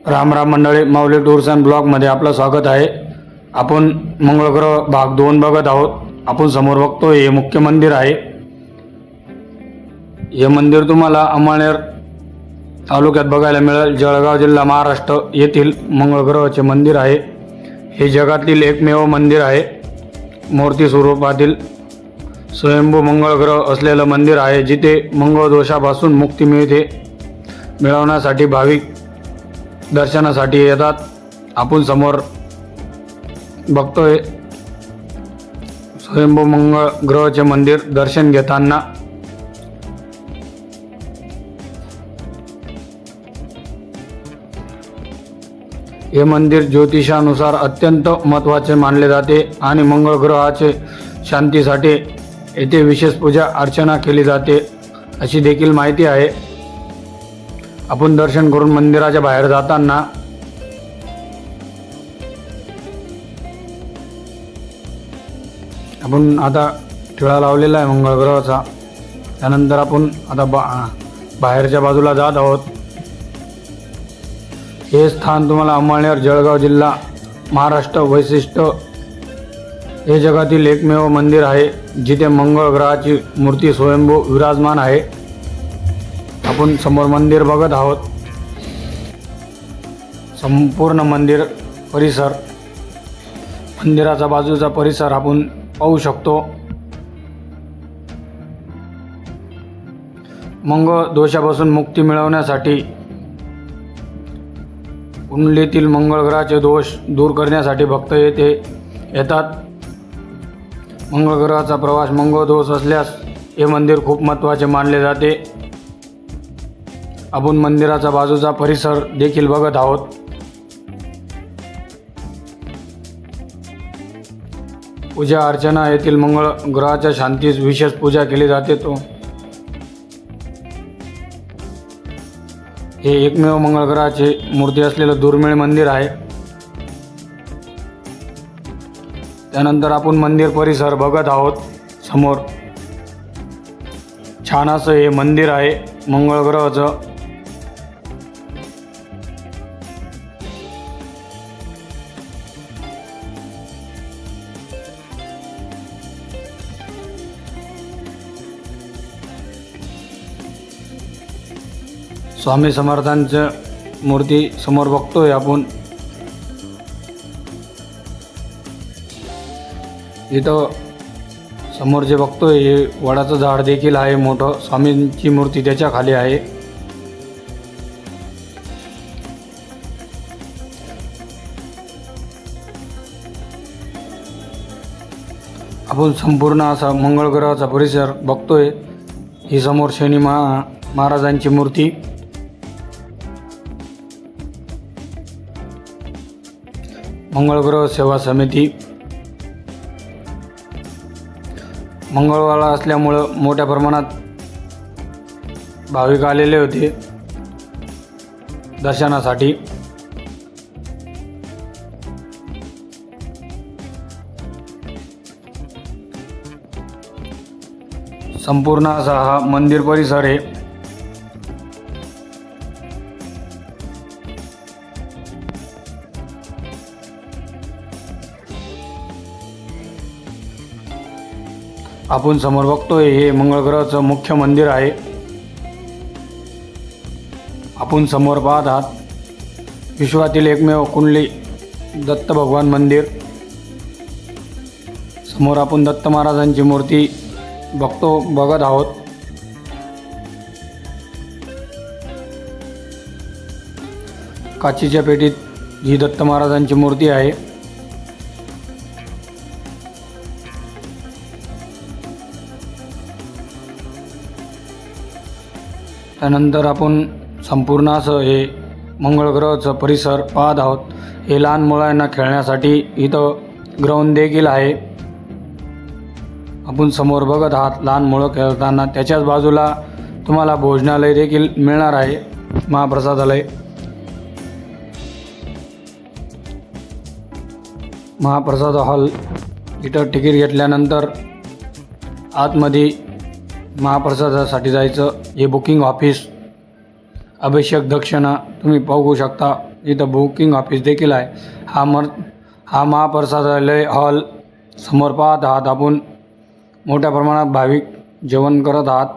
राम राम मंडळी, माऊली tours and ब्लॉगमध्ये आपलं स्वागत आहे. आपण मंगळग्रह भाग 2 बघत आहोत. आपण समोर बघतो हे मुख्य मंदिर आहे. हे मंदिर तुम्हाला अमळनेर तालुक्यात बघायला मिळेल. जळगाव जिल्हा महाराष्ट्र येथील मंगळग्रहाचे मंदिर आहे. हे जगातील एकमेव मंदिर आहे. मूर्ती स्वरूपातील स्वयंभू मंगळग्रह असलेलं मंदिर आहे, जिथे मंगळ दोषापासून मुक्ती मिळवण्यासाठी भाविक दर्शनासाठी येतात. आपण समोर बघतोय स्वयंभू मंगळ ग्रहाचे मंदिर. दर्शन घेताना हे मंदिर ज्योतिषानुसार अत्यंत महत्त्वाचे मानले जाते आणि मंगळ ग्रहाचे शांतीसाठी येथे विशेष पूजा अर्चना केली जाते अशी देखील माहिती आहे. आपण दर्शन करून मंदिराच्या बाहेर जाताना आपण आता टिळा लावलेला आहे मंगळ ग्रहाचा. त्यानंतर आपण आता बाहेरच्या बाजूला जात आहोत. हे स्थान तुम्हाला अमळनेर, जळगाव जिल्हा महाराष्ट्र. वैशिष्ट्य हे जगातील एकमेव मंदिर आहे जिथे मंगळ ग्रहाची मूर्ती स्वयंभू विराजमान आहे. आपण समोर मंदिर बघत आहोत. संपूर्ण मंदिर परिसर, मंदिराचा बाजूचा परिसर आपण पाहू शकतो. मंगळ दोषापासून मुक्ती मिळवण्यासाठी, कुंडलीतील मंगळ ग्रहाचे दोष दूर करण्यासाठी भक्त येथे येतात. मंगळ ग्रहाचा प्रवास मंगळ दोष असल्यास हे मंदिर खूप महत्त्वाचे मानले जाते. आपण मंदिराचा बाजूचा परिसर देखील बघत आहोत. पूजा अर्चना येथील मंगळ ग्रहाच्या शांतीस विशेष पूजा केली जाते. हे एकमेव मंगळ ग्रहाची मूर्ती असलेलं दुर्मिळ मंदिर आहे. त्यानंतर आपण मंदिर परिसर बघत आहोत. समोर छान असं हे मंदिर आहे मंगळ ग्रहाचं. स्वामी समर्थांचं मूर्ती समोर बघतोय आपण. इथं समोर जे बघतोय हे वडाचं झाड देखील आहे मोठं. स्वामींची मूर्ती त्याच्या खाली आहे. आपण संपूर्ण असा मंगळ ग्रहाचा परिसर बघतोय. ही समोर शनी महाराजांची मूर्ती. मंगळ ग्रह सेवा समिती. मंगळवार असल्यामुळं मोठ्या प्रमाणात भाविक आलेले होते दर्शनासाठी. संपूर्ण असा हा मंदिर परिसर आहे. आपण समोर बघतोय हे मंगळ ग्रहाचं मुख्य मंदिर आहे. आपण समोर पाहत आहात विश्वातील एकमेव कुंडली दत्त भगवान मंदिर. समोर आपण दत्त महाराजांची मूर्ती बघत आहोत. काचीच्या पेटीत ही दत्त महाराजांची मूर्ती आहे. त्यानंतर आपण संपूर्ण असं हे मंगळ ग्रहाचं परिसर पाहत आहोत. हे लहान मुलांना खेळण्यासाठी इथं ग्राउंड देखील आहे. आपण समोर बघत आहात लहान मुलं खेळताना. त्याच्याच बाजूला तुम्हाला भोजनालय देखील मिळणार आहे, महाप्रसादालय. महाप्रसाद हॉल. इथं तिकीट घेतल्यानंतर आतमध्ये महाप्रसादासाठी जायचं. हे बुकिंग ऑफिस, अभिषेक दक्षिणा तुम्ही पाहू शकता. इथं बुकिंग ऑफिस देखील आहे. हा महाप्रसादालय हॉल समोर पाहत आहात आपण. मोठ्या प्रमाणात भाविक जेवण करत आहात.